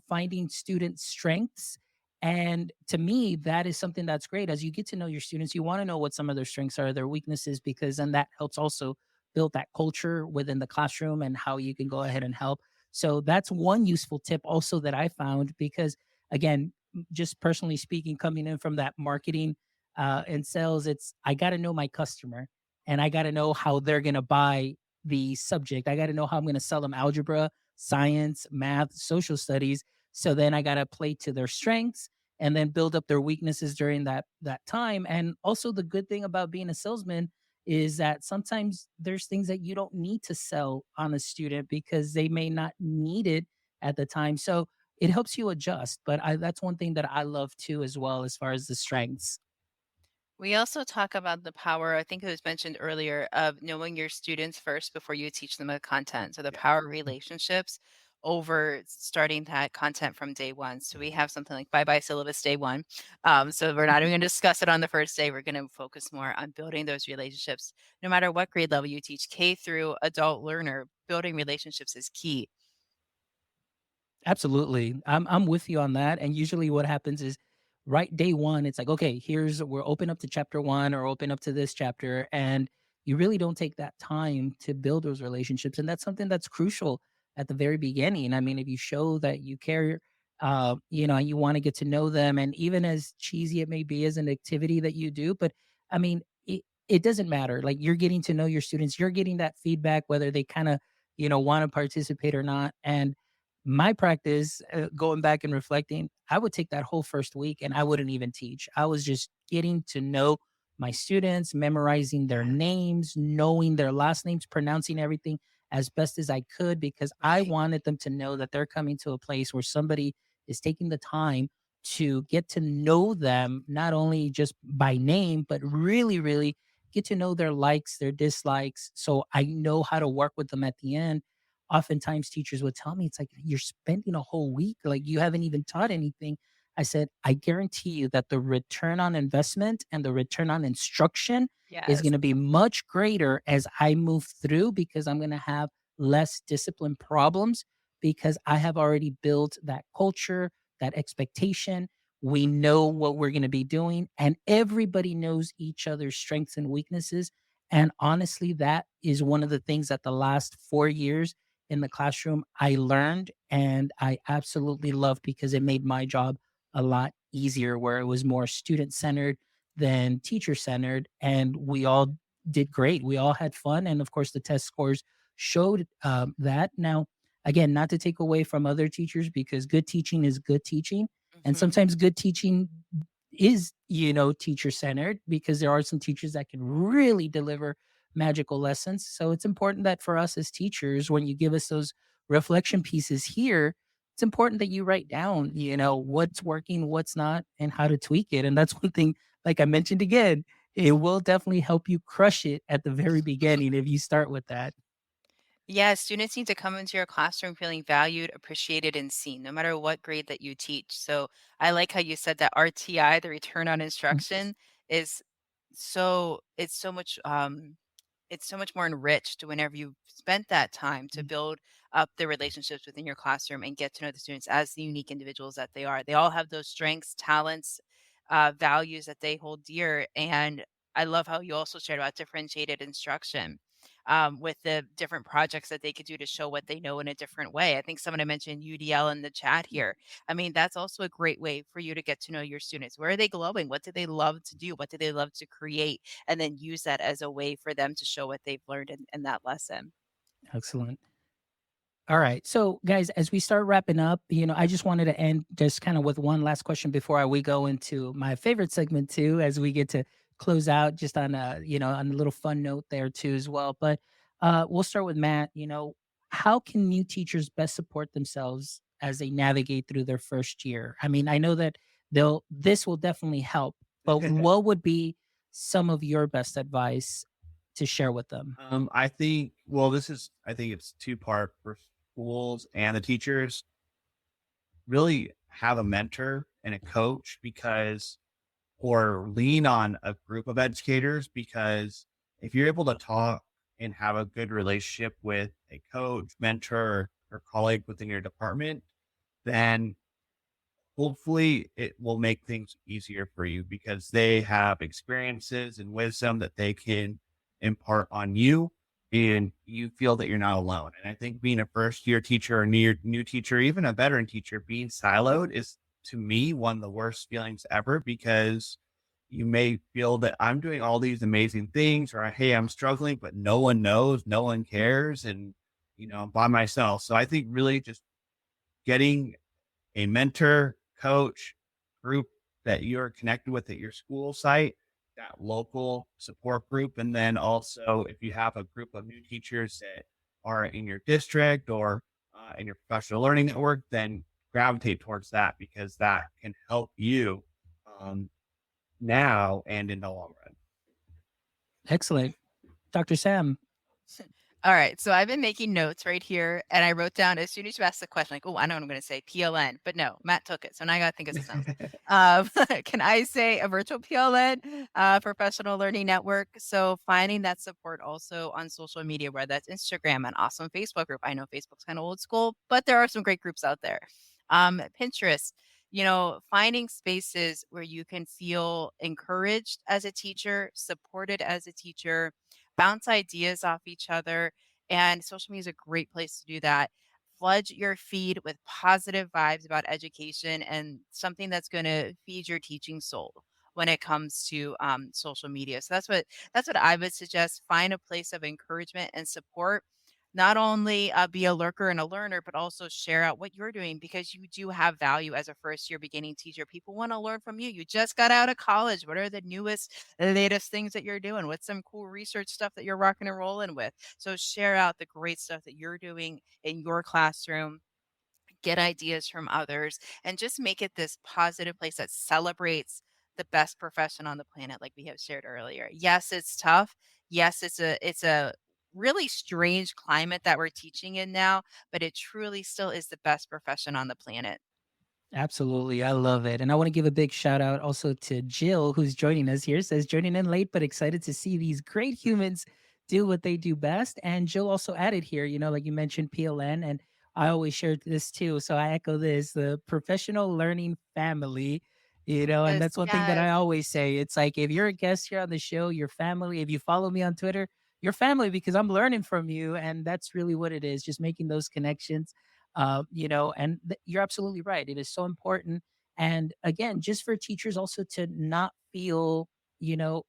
finding student strengths, and to me that is something that's great. As you get to know your students, you want to know what some of their strengths are, their weaknesses, because then that helps also build that culture within the classroom and how you can go ahead and help. So that's one useful tip also that I found because again, just personally speaking, coming in from that marketing and sales, it's I got to know my customer and I got to know how they're going to buy the subject. I got to know how I'm going to sell them algebra, science, math, social studies. So then I got to play to their strengths and then build up their weaknesses during that time. And also the good thing about being a salesman is that sometimes there's things that you don't need to sell on a student because they may not need it at the time. So it helps you adjust. But that's one thing that I love too, as well, as far as the strengths. We also talk about the power, I think it was mentioned earlier, of knowing your students first before you teach them the content. So the Yeah. power of relationships over starting that content from day one. So we have something like bye bye syllabus day one. So we're not even going to discuss it on the first day. We're going to focus more on building those relationships. No matter what grade level you teach, K through adult learner, building relationships is key. Absolutely. I'm with you on that. And usually what happens is right day one, it's like, okay, here's we're open up to chapter one or open up to this chapter. And you really don't take that time to build those relationships. And that's something that's crucial at the very beginning. I mean, if you show that you care, and you want to get to know them, and even as cheesy it may be as an activity that you do, but I mean, it doesn't matter. Like you're getting to know your students, you're getting that feedback, whether they kind of, want to participate or not. And my practice, going back and reflecting, I would take that whole first week and I wouldn't even teach. I was just getting to know my students, memorizing their names, knowing their last names, pronouncing everything as best as I could, because I Right. wanted them to know that they're coming to a place where somebody is taking the time to get to know them, not only just by name, but really, really get to know their likes, their dislikes. So I know how to work with them at the end. Oftentimes teachers would tell me, it's like, you're spending a whole week, like you haven't even taught anything. I said, I guarantee you that the return on investment and the return on instruction is Yes. going to be much greater as I move through, because I'm going to have less discipline problems, because I have already built that culture, that expectation. We know what we're going to be doing, and everybody knows each other's strengths and weaknesses. And honestly, that is one of the things that the last 4 years in the classroom I learned and I absolutely loved, because it made my job a lot easier, where it was more student centered than teacher centered. And we all did great. We all had fun. And of course, the test scores showed that. Now, again, not to take away from other teachers, because good teaching is good teaching. And Hmm. sometimes good teaching is, teacher centered, because there are some teachers that can really deliver magical lessons. So it's important that for us as teachers, when you give us those reflection pieces here, it's important that you write down, what's working, what's not, and how to tweak it. And that's one thing, like I mentioned again, it will definitely help you crush it at the very beginning if you start with that. Yeah, students need to come into your classroom feeling valued, appreciated, and seen, no matter what grade that you teach. So I like how you said that RTI, the return on Mm. instruction, is it's so much it's so much more enriched whenever you've spent that time to build up the relationships within your classroom and get to know the students as the unique individuals that they are. They all have those strengths, talents, values that they hold dear. And I love how you also shared about differentiated instruction, with the different projects that they could do to show what they know in a different way. I think someone had mentioned UDL in the chat here. I mean, that's also a great way for you to get to know your students. Where are they glowing? What do they love to do? What do they love to create? And then use that as a way for them to show what they've learned in that lesson. Excellent. All right. So, guys, as we start wrapping up, I just wanted to end just kind of with one last question before we go into my favorite segment too, as we get to close out just on on a little fun note there too as well. But we'll start with Matt. How can new teachers best support themselves as they navigate through their first year? I mean, I know that this will definitely help, but what would be some of your best advice to share with them? I think, I think it's two part for schools and the teachers. Really have a mentor and a coach, because, or lean on a group of educators, because if you're able to talk and have a good relationship with a coach, mentor, or colleague within your department, then hopefully it will make things easier for you, because they have experiences and wisdom that they can impart on you, and you feel that you're not alone. And I think being a first year teacher or new teacher, even a veteran teacher, being siloed is, to me, one of the worst feelings ever, because you may feel that I'm doing all these amazing things, or hey, I'm struggling, but no one knows, no one cares, and I'm by myself. So I think really just getting a mentor, coach, group that you're connected with at your school site, that local support group. And then also, if you have a group of new teachers that are in your district, or in your professional learning network, then gravitate towards that because that can help you now and in the long run. Excellent. Dr. Sam. All right. So I've been making notes right here, and I wrote down as soon as you asked the question, like, oh, I know what I'm going to say, PLN. But no, Matt took it. So now I got to think of something else. Can I say a virtual PLN, professional learning network? So finding that support also on social media, whether that's Instagram, an awesome Facebook group. I know Facebook's kind of old school, but there are some great groups out there. Pinterest, finding spaces where you can feel encouraged as a teacher, supported as a teacher, bounce ideas off each other. And social media is a great place to do that. Flood your feed with positive vibes about education and something that's going to feed your teaching soul when it comes to social media. So that's what I would suggest. Find a place of encouragement and support. Not only be a lurker and a learner, but also share out what you're doing because you do have value as a first year beginning teacher. People want to learn from you. You just got out of college. What are the newest, latest things that you're doing? What's some cool research stuff that you're rocking and rolling with? So share out the great stuff that you're doing in your classroom. Get ideas from others and just make it this positive place that celebrates the best profession on the planet, like we have shared earlier. Yes, it's tough. Yes, it's a really strange climate that we're teaching in now, but it truly still is the best profession on the planet. Absolutely. I love it. And I want to give a big shout out also to Jill, who's joining us here. Says joining in late, but excited to see these great humans do what they do best. And Jill also added here, like you mentioned PLN, and I always shared this too. So I echo this, the professional learning family, and Yes, that's one thing that I yes. always say. It's like if you're a guest here on the show, your family, if you follow me on Twitter, your family, because I'm learning from you. And that's really what it is, just making those connections and you're absolutely right. It is so important. And again, just for teachers also to not feel,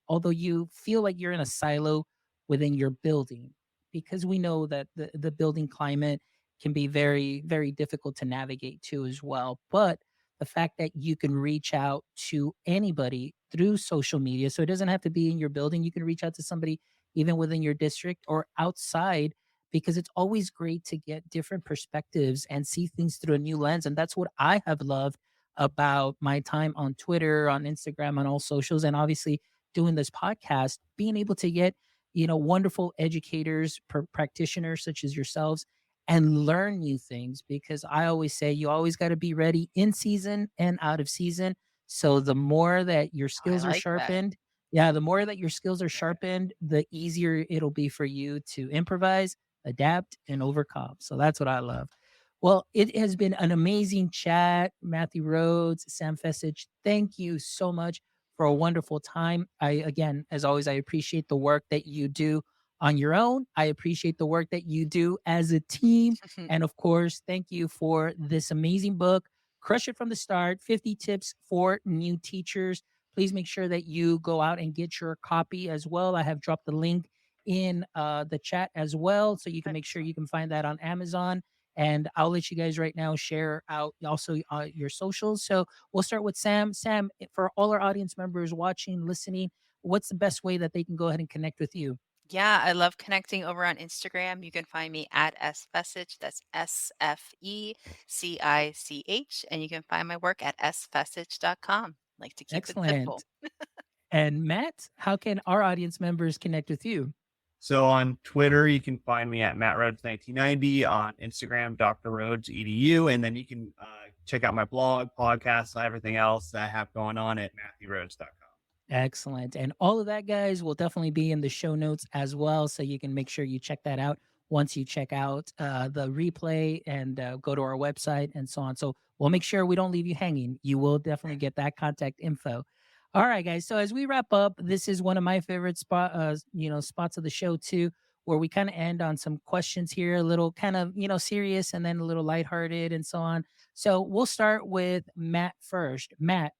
although you feel like you're in a silo within your building, because we know that the building climate can be very, very difficult to navigate too as well. But the fact that you can reach out to anybody through social media, so it doesn't have to be in your building, you can reach out to somebody even within your district or outside because it's always great to get different perspectives and see things through a new lens. And that's what I have loved about my time on Twitter, on Instagram, on all socials, and obviously doing this podcast, being able to get, wonderful educators, practitioners such as yourselves, and learn new things because I always say you always got to be ready in season and out of season. So the more that your I skills are like that. sharpened, yeah, the more that your skills are sharpened, the easier it'll be for you to improvise, adapt, and overcome. So that's what I love. Well, it has been an amazing chat. Matthew Rhodes, Sam Fessich, thank you so much for a wonderful time. Again, as always, I appreciate the work that you do on your own. I appreciate the work that you do as a team. And of course, thank you for this amazing book, Crush It from the Start 50 Tips for New Teachers. Please make sure that you go out and get your copy as well. I have dropped the link in the chat as well. So you can make sure you can find that on Amazon. And I'll let you guys right now share out also your socials. So we'll start with Sam. Sam, for all our audience members watching, listening, what's the best way that they can go ahead and connect with you? Yeah, I love connecting over on Instagram. You can find me at sfessich. That's SFECICH. And you can find my work at sfessich.com. Like to keep it simple. Excellent. And Matt, how can our audience members connect with you? So on Twitter, you can find me at Matt Rhodes 1990. On Instagram, Dr. Rhodes EDU, and then you can check out my blog, podcast, and everything else that I have going on at MatthewRhodes.com. Excellent. And all of that, guys, will definitely be in the show notes as well. So you can make sure you check that out once you check out the replay and go to our website and so on. So we'll make sure we don't leave you hanging. You will definitely get that contact info. All right, guys. So as we wrap up, this is one of my favorite spots of the show too, where we kind of end on some questions here, a little kind of, serious and then a little lighthearted and so on. So we'll start with Matt first. Matt,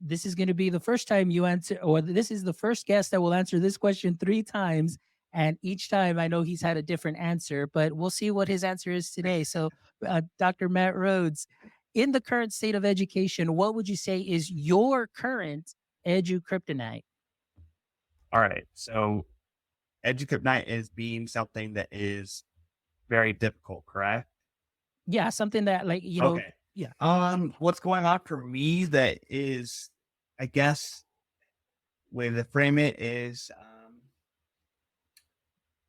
this is going to be the first time you answer, or this is the first guest that will answer this question 3 times. And each time I know he's had a different answer, but we'll see what his answer is today. So, Dr. Matt Rhodes, in the current state of education, what would you say is your current edu-kryptonite? All right. So edu-kryptonite is being something that is very difficult, correct? Yeah, something that like, you know, Okay. yeah. What's going on for me that is, I guess, way to frame it is,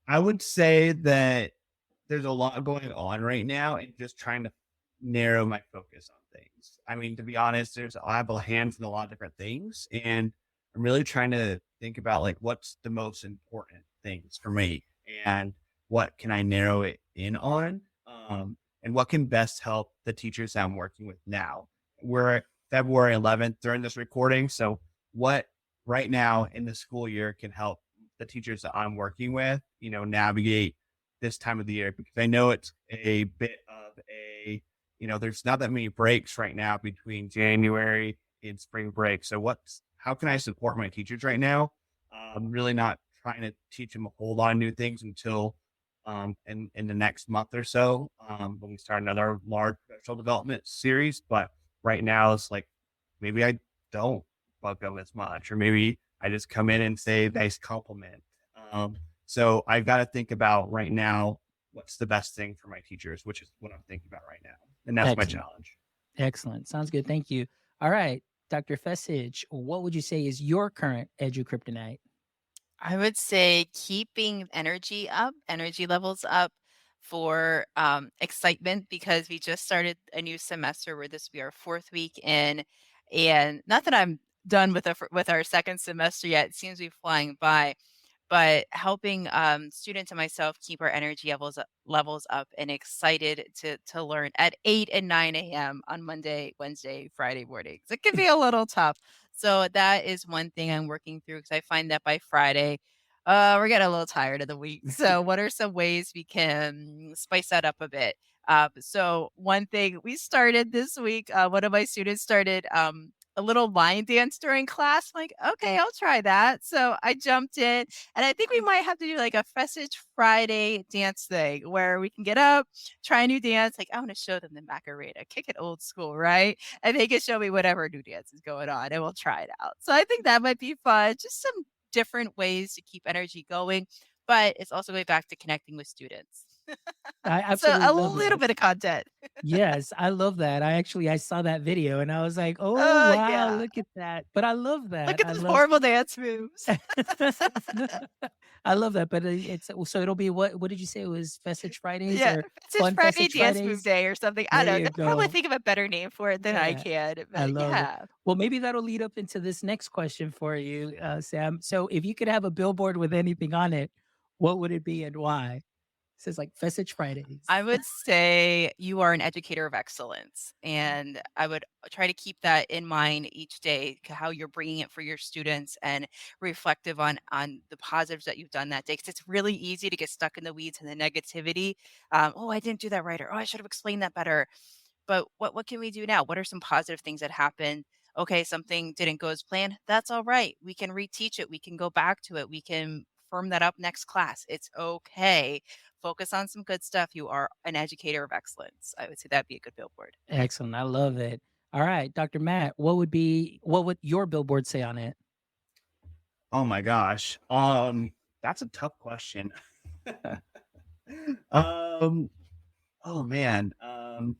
I would say that there's a lot going on right now and just trying to narrow my focus on things. I mean, to be honest, I have a hands in a lot of different things, and I'm really trying to think about like what's the most important things for me and what can I narrow it in on, and what can best help the teachers that I'm working with now. We're at February 11th during this recording, so what right now in the school year can help the teachers that I'm working with, navigate this time of the year, because I know it's a bit of there's not that many breaks right now between January and spring break. So how can I support my teachers right now? I'm really not trying to teach them a whole lot of new things until in the next month or so, when we start another large professional development series. But right now it's like, maybe I don't bug them as much, or maybe I just come in and say a nice compliment. So I've got to think about right now what's the best thing for my teachers, which is what I'm thinking about right now. And that's my Excellent. challenge. Excellent. Sounds good. Thank you. All right. Dr. Fessage, what would you say is your current EduKryptonite? I would say keeping energy levels up for excitement, because we just started a new semester where this will be our fourth week in, and not that I'm done with our second semester yet. It seems to be flying by, but helping students and myself keep our energy levels up and excited to learn at 8 and 9 a.m. on Monday, Wednesday, Friday mornings. It can be a little tough. So that is one thing I'm working through, because I find that by Friday, we're getting a little tired of the week. So what are some ways we can spice that up a bit? So one thing we started this week, one of my students started a little line dance during class. I'm like, okay, I'll try that. So I jumped in, and I think we might have to do like a Fessage Friday dance thing where we can get up, try a new dance. Like, I want to show them the Macarena, kick it old school, right? And they can show me whatever new dance is going on, and we'll try it out. So I think that might be fun. Just some different ways to keep energy going, but it's also going back to connecting with students. I So absolutely a love little that. bit of content. Yes, I love that. I saw that video and I was like, oh Oh, wow, yeah. look at that. But I love Look that. at those horrible dance moves. I love that. But it's so it'll be what did you say it was Fessage Fridays Yeah, or Fessage Fun Friday Fessage dance move Fridays? day or something. I There don't know. you They'll probably go. think of a better name for it than I Yeah, can, I but love it. yeah. Well, maybe that'll lead up into this next question for you, Sam. So if you could have a billboard with anything on it, what would it be and why? It says like Fessage Fridays. I would say you are an educator of excellence, and I would try to keep that in mind each day, how you're bringing it for your students, and reflective on the positives that you've done that day. Because it's really easy to get stuck in the weeds and the negativity. Oh, I didn't do that right, or oh, I should have explained that better. But what can we do now? What are some positive things that happened? Okay, something didn't go as planned. That's all right. We can reteach it. We can go back to it. We can firm that up next class. It's okay. Focus on some good stuff. You are an educator of excellence. I would say that'd be a good billboard. Excellent. I love it. All right, Dr. Matt, what would your billboard say on it? Oh my gosh. That's a tough question. Oh man. I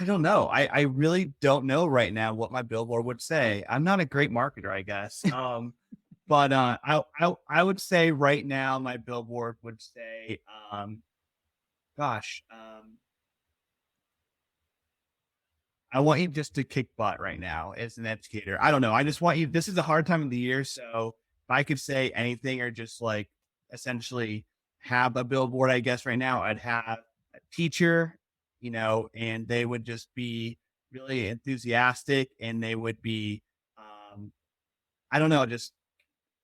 don't know. I really don't know right now what my billboard would say. I'm not a great marketer, I guess. But I would say right now my billboard would say, gosh, I want you just to kick butt right now as an educator. I don't know. I just want you. This is a hard time of the year, so if I could say anything or just like essentially have a billboard, I guess right now I'd have a teacher, and they would just be really enthusiastic, and they would be, I don't know, just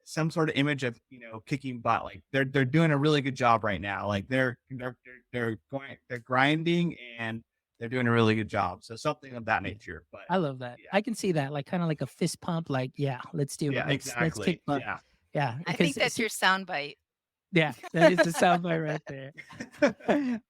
some sort of image of kicking butt. Like they're doing a really good job right now. Like they're grinding and they're doing a really good job. So something of that nature. But I love that. yeah. I can see that, like kind of like a fist pump, like, yeah, let's do it. Yeah, Let's exactly. kick butt. Yeah. Yeah. I think because that's your soundbite. yeah, that is the soundbite right there.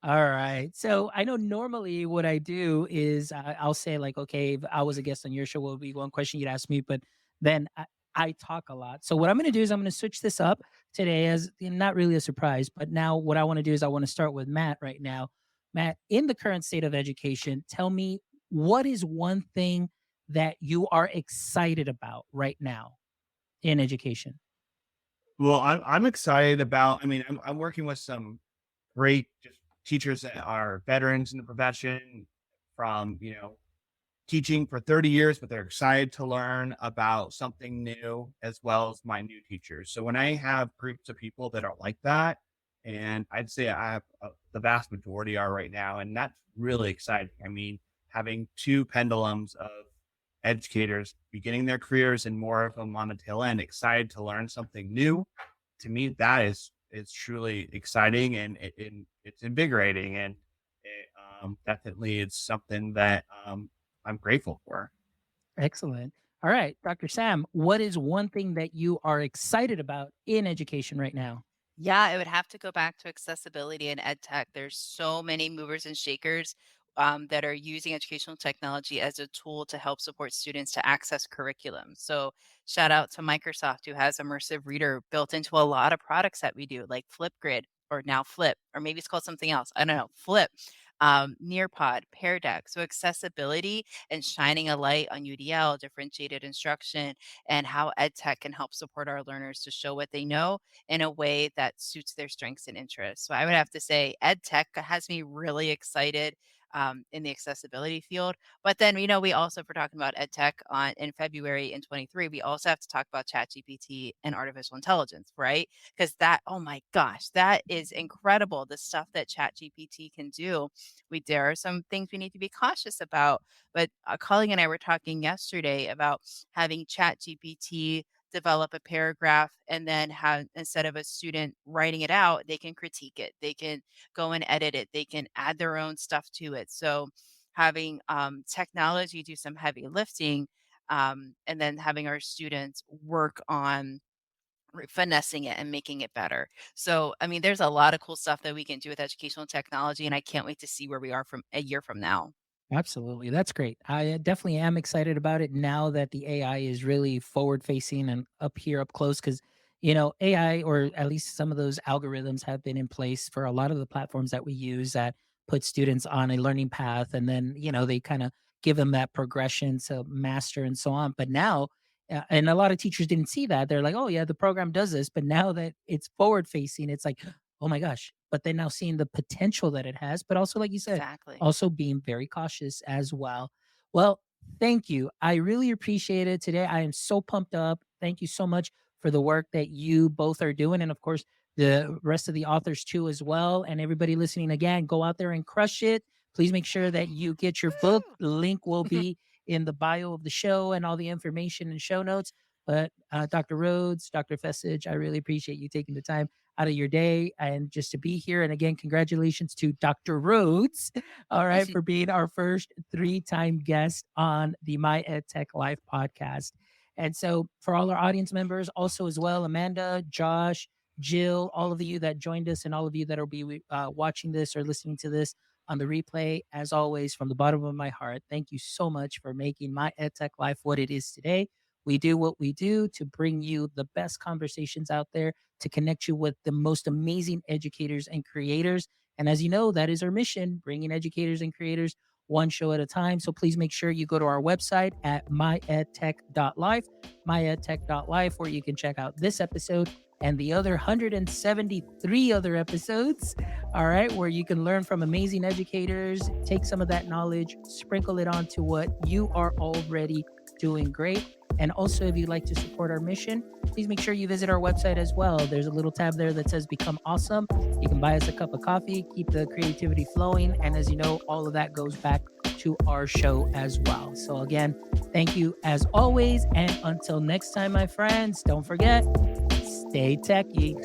All right. So I know normally what I do is I'll say like, okay, if I was a guest on your show, what would be one question you'd ask me? But then I talk a lot. So what I'm going to do is I'm going to switch this up today as not really a surprise, but now what I want to do is I want to start with Matt right now. Matt, in the current state of education, tell me, what is one thing that you are excited about right now in education? Well, I'm excited about. I mean, I'm working with some great just teachers that are veterans in the profession, from teaching for 30 years, but they're excited to learn about something new, as well as my new teachers. So when I have groups of people that are like that, and I'd say I have the vast majority are right now, and that's really exciting. I mean, having two pendulums of educators beginning their careers and more of them on the tail end, excited to learn something new. To me, that is truly exciting, and it's invigorating, and definitely it's something that I'm grateful for. Excellent. All right, Dr. Sam, what is one thing that you are excited about in education right now? Yeah, it would have to go back to accessibility and ed tech. There's so many movers and shakers that are using educational technology as a tool to help support students to access curriculum. So, shout out to Microsoft, who has immersive reader built into a lot of products that we do, like Flipgrid, or now Flip, or maybe it's called something else. I don't know, Flip, Nearpod, Pear Deck. So, accessibility and shining a light on UDL, differentiated instruction, and how ed tech can help support our learners to show what they know in a way that suits their strengths and interests. So I would have to say ed tech has me really excited in the accessibility field. But then, we also, if we're talking about ed tech in February in 23, we also have to talk about ChatGPT and artificial intelligence, right? Because that, oh my gosh, that is incredible. The stuff that ChatGPT can do. There are some things we need to be cautious about. But a colleague and I were talking yesterday about having ChatGPT develop a paragraph, and then have, instead of a student writing it out, they can critique it, they can go and edit it, they can add their own stuff to it. So having technology do some heavy lifting, and then having our students work on finessing it and making it better. So I mean, there's a lot of cool stuff that we can do with educational technology, and I can't wait to see where we are from a year from now. Absolutely. That's great. I definitely am excited about it now that the AI is really forward facing and up here, up close. Because, AI, or at least some of those algorithms, have been in place for a lot of the platforms that we use that put students on a learning path. And then, they kind of give them that progression to master and so on. But now, and a lot of teachers didn't see that. They're like, oh, yeah, the program does this. But now that it's forward facing, it's like, oh my gosh. But they're now seeing the potential that it has. But also, like you said, Exactly. also being very cautious as well. Well, thank you. I really appreciate it today. I am so pumped up. Thank you so much for the work that you both are doing. And of course, the rest of the authors too, as well. And everybody listening, again, go out there and crush it. Please make sure that you get your book. The link will be in the bio of the show and all the information and show notes. But Dr. Rhodes, Dr. Fessage, I really appreciate you taking the time out of your day and just to be here. And again, congratulations to Dr. Rhodes, all right, for being our first 3-time guest on the My EdTech Life podcast. And so for all our audience members, also as well, Amanda, Josh, Jill, all of you that joined us, and all of you that will be watching this or listening to this on the replay, as always, from the bottom of my heart, thank you so much for making My EdTech Life what it is today. We do what we do to bring you the best conversations out there, to connect you with the most amazing educators and creators. And as you know, that is our mission, bringing educators and creators one show at a time. So please make sure you go to our website at myedtech.life, myedtech.life, where you can check out this episode and the other 173 other episodes, all right, where you can learn from amazing educators, take some of that knowledge, sprinkle it onto what you are already doing great. And also, if you'd like to support our mission, please make sure you visit our website as well. There's a little tab there that says Become Awesome. You can buy us a cup of coffee, keep the creativity flowing. And as you know, all of that goes back to our show as well. So again, thank you as always. And until next time, my friends, don't forget, stay techy.